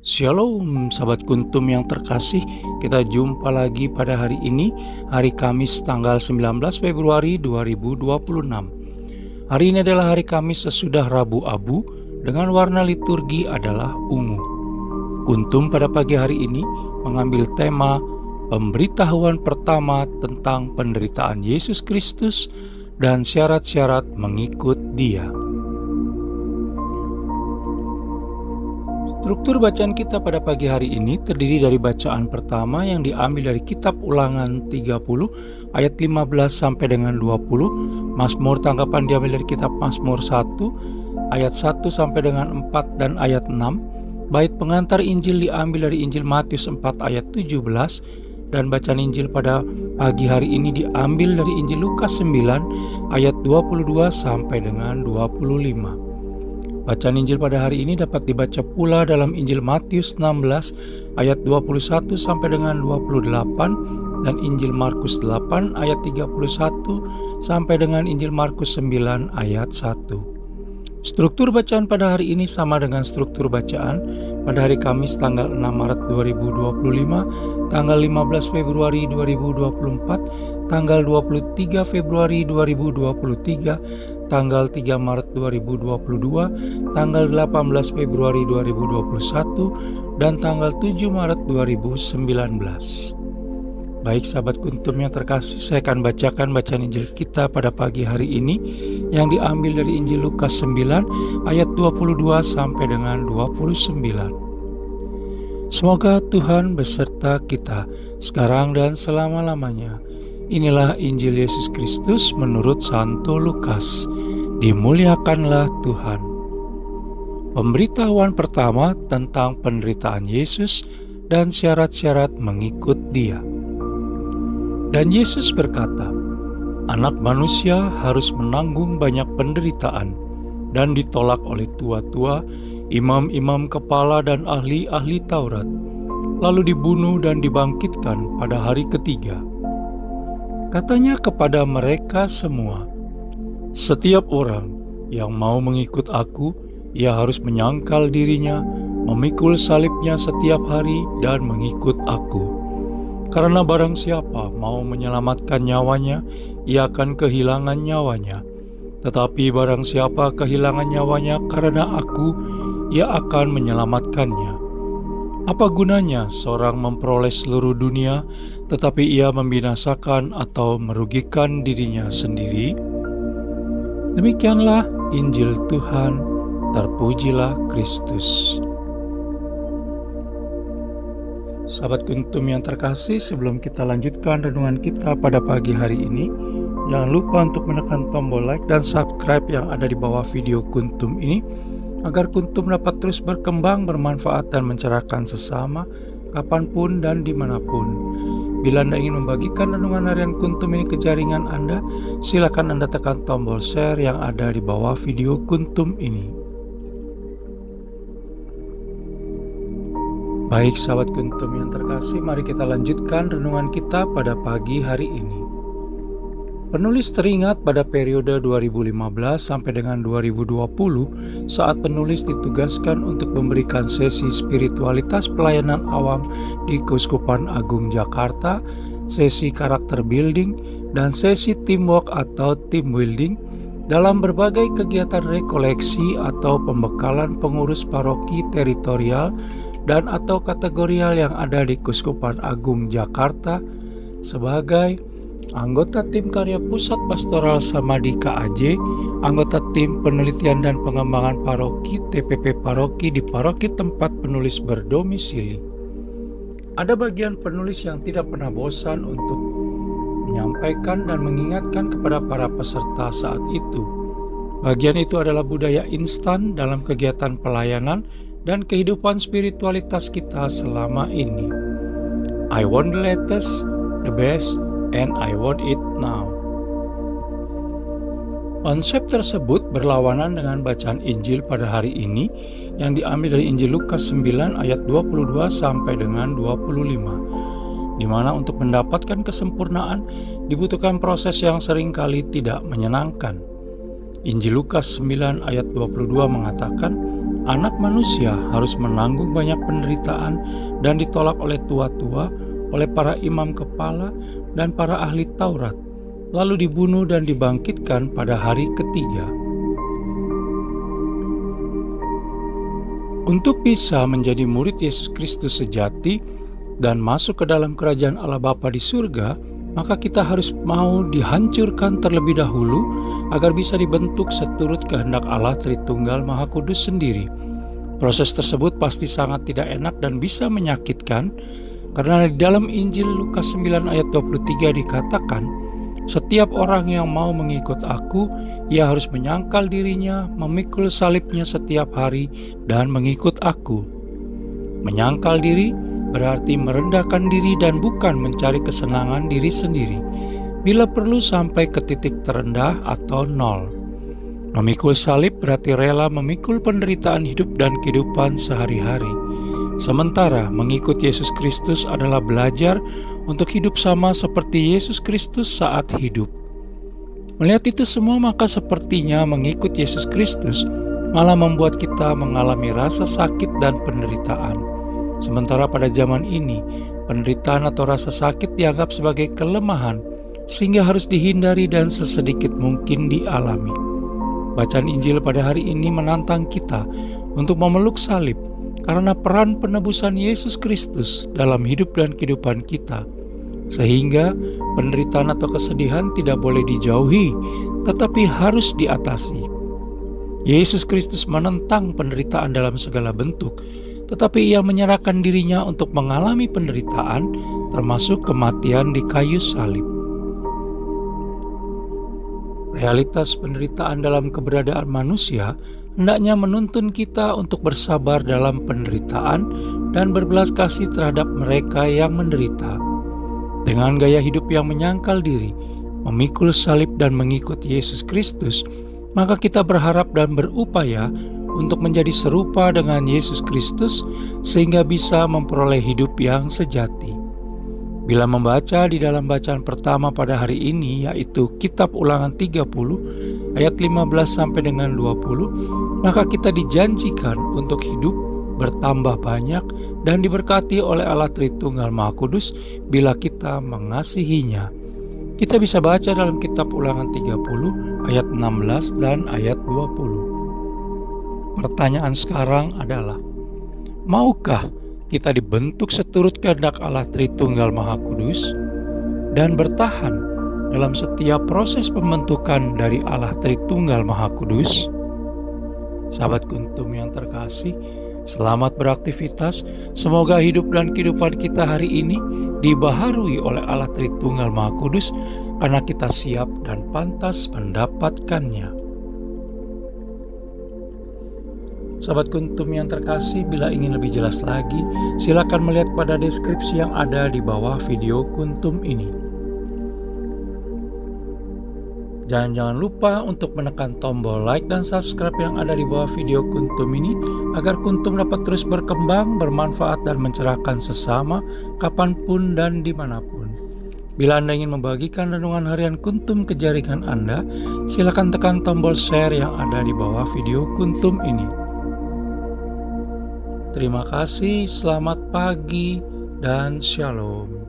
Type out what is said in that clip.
Shalom sahabat kuntum yang terkasih, kita jumpa lagi pada hari ini, hari Kamis tanggal 19 Februari 2026. Hari ini adalah hari Kamis sesudah Rabu Abu dengan warna liturgi adalah ungu. Kuntum pada pagi hari ini mengambil tema pemberitahuan pertama tentang penderitaan Yesus Kristus dan syarat-syarat mengikut Dia. Struktur bacaan kita pada pagi hari ini terdiri dari bacaan pertama yang diambil dari kitab Ulangan 30 ayat 15 sampai dengan 20, Mazmur tanggapan diambil dari kitab Mazmur 1 ayat 1 sampai dengan 4 dan ayat 6, bait pengantar Injil diambil dari Injil Matius 4 ayat 17, dan bacaan Injil pada pagi hari ini diambil dari Injil Lukas 9 ayat 22 sampai dengan 25. Bacaan Injil pada hari ini dapat dibaca pula dalam Injil Matius 16 ayat 21 sampai dengan 28 dan Injil Markus 8 ayat 31 sampai dengan Injil Markus 9 ayat 1. Struktur bacaan pada hari ini sama dengan struktur bacaan pada hari Kamis tanggal 6 Maret 2025, tanggal 15 Februari 2024, tanggal 23 Februari 2023, tanggal 3 Maret 2022, tanggal 18 Februari 2021, dan tanggal 7 Maret 2019. Baik sahabat kuntum yang terkasih, saya akan bacakan bacaan Injil kita pada pagi hari ini yang diambil dari Injil Lukas 9 ayat 22 sampai dengan 29. Semoga Tuhan beserta kita sekarang dan selama-lamanya. Inilah Injil Yesus Kristus menurut Santo Lukas. Dimuliakanlah Tuhan. Pemberitahuan pertama tentang penderitaan Yesus dan syarat-syarat mengikut Dia. Dan Yesus berkata, Anak manusia harus menanggung banyak penderitaan dan ditolak oleh tua-tua, imam-imam kepala dan ahli-ahli Taurat, lalu dibunuh dan dibangkitkan pada hari ketiga. Katanya kepada mereka semua, setiap orang yang mau mengikut aku, ia harus menyangkal dirinya, memikul salibnya setiap hari dan mengikut aku. Karena barang siapa mau menyelamatkan nyawanya, ia akan kehilangan nyawanya. Tetapi barang siapa kehilangan nyawanya karena aku, ia akan menyelamatkannya. Apa gunanya seorang memperoleh seluruh dunia, tetapi ia membinasakan atau merugikan dirinya sendiri? Demikianlah Injil Tuhan, terpujilah Kristus. Sahabat kuntum yang terkasih, sebelum kita lanjutkan renungan kita pada pagi hari ini, jangan lupa untuk menekan tombol like dan subscribe yang ada di bawah video kuntum ini, agar kuntum dapat terus berkembang, bermanfaat dan mencerahkan sesama, kapanpun dan dimanapun. Bila Anda ingin membagikan renungan harian kuntum ini ke jaringan Anda, silakan Anda tekan tombol share yang ada di bawah video kuntum ini. Baik sahabat kuntum yang terkasih, mari kita lanjutkan renungan kita pada pagi hari ini. Penulis teringat pada periode 2015 sampai dengan 2020 saat penulis ditugaskan untuk memberikan sesi spiritualitas pelayanan awam di Keuskupan Agung Jakarta, sesi karakter building, dan sesi teamwork atau team building dalam berbagai kegiatan rekoleksi atau pembekalan pengurus paroki teritorial dan atau kategorial yang ada di Keuskupan Agung Jakarta sebagai anggota tim karya Pusat Pastoral Samadhi KAJ, anggota tim penelitian dan pengembangan paroki TPP Paroki di paroki tempat penulis berdomisili. Ada bagian penulis yang tidak pernah bosan untuk menyampaikan dan mengingatkan kepada para peserta saat itu. Bagian itu adalah budaya instan dalam kegiatan pelayanan dan kehidupan spiritualitas kita selama ini. I want the latest, the best, and I want it now. Konsep tersebut berlawanan dengan bacaan Injil pada hari ini yang diambil dari Injil Lukas 9 ayat 22 sampai dengan 25, di mana untuk mendapatkan kesempurnaan dibutuhkan proses yang seringkali tidak menyenangkan. Injil Lukas 9 ayat 22 mengatakan, Anak manusia harus menanggung banyak penderitaan dan ditolak oleh tua-tua, oleh para imam kepala dan para ahli Taurat, lalu dibunuh dan dibangkitkan pada hari ketiga. Untuk bisa menjadi murid Yesus Kristus sejati dan masuk ke dalam kerajaan Allah Bapa di surga, maka kita harus mau dihancurkan terlebih dahulu agar bisa dibentuk seturut kehendak Allah Tritunggal Maha Kudus sendiri. Proses tersebut pasti sangat tidak enak dan bisa menyakitkan, karena di dalam Injil Lukas 9 ayat 23 dikatakan, "Setiap orang yang mau mengikut aku, ia harus menyangkal dirinya, memikul salibnya setiap hari, dan mengikut aku." Menyangkal diri berarti merendahkan diri dan bukan mencari kesenangan diri sendiri, bila perlu sampai ke titik terendah atau nol. Memikul salib berarti rela memikul penderitaan hidup dan kehidupan sehari-hari. Sementara mengikut Yesus Kristus adalah belajar untuk hidup sama seperti Yesus Kristus saat hidup. Melihat itu semua, maka sepertinya mengikut Yesus Kristus malah membuat kita mengalami rasa sakit dan penderitaan. Sementara pada zaman ini, penderitaan atau rasa sakit dianggap sebagai kelemahan, sehingga harus dihindari dan sesedikit mungkin dialami. Bacaan Injil pada hari ini menantang kita untuk memeluk salib, karena peran penebusan Yesus Kristus dalam hidup dan kehidupan kita, sehingga penderitaan atau kesedihan tidak boleh dijauhi, tetapi harus diatasi. Yesus Kristus menentang penderitaan dalam segala bentuk, tetapi ia menyerahkan dirinya untuk mengalami penderitaan, termasuk kematian di kayu salib. Realitas penderitaan dalam keberadaan manusia hendaknya menuntun kita untuk bersabar dalam penderitaan dan berbelas kasih terhadap mereka yang menderita. Dengan gaya hidup yang menyangkal diri, memikul salib dan mengikut Yesus Kristus, maka kita berharap dan berupaya untuk menjadi serupa dengan Yesus Kristus sehingga bisa memperoleh hidup yang sejati. Bila membaca di dalam bacaan pertama pada hari ini, yaitu Kitab Ulangan 30 ayat 15 sampai dengan 20, maka kita dijanjikan untuk hidup bertambah banyak dan diberkati oleh Allah Tritunggal Maha Kudus bila kita mengasihinya. Kita bisa baca dalam Kitab Ulangan 30 ayat 16 dan ayat 20. Pertanyaan sekarang adalah, maukah kita dibentuk seturut kehendak Allah Tritunggal Maha Kudus dan bertahan dalam setiap proses pembentukan dari Allah Tritunggal Maha Kudus? Sahabat Kuntum yang terkasih, selamat beraktivitas. Semoga hidup dan kehidupan kita hari ini dibaharui oleh Allah Tritunggal Maha Kudus, karena kita siap dan pantas mendapatkannya. Sahabat Kuntum yang terkasih, bila ingin lebih jelas lagi, silakan melihat pada deskripsi yang ada di bawah video Kuntum ini. Jangan lupa untuk menekan tombol like dan subscribe yang ada di bawah video Kuntum ini, agar Kuntum dapat terus berkembang, bermanfaat dan mencerahkan sesama, kapanpun dan dimanapun. Bila Anda ingin membagikan renungan harian Kuntum ke jaringan Anda, silakan tekan tombol share yang ada di bawah video Kuntum ini. Terima kasih, selamat pagi, dan shalom.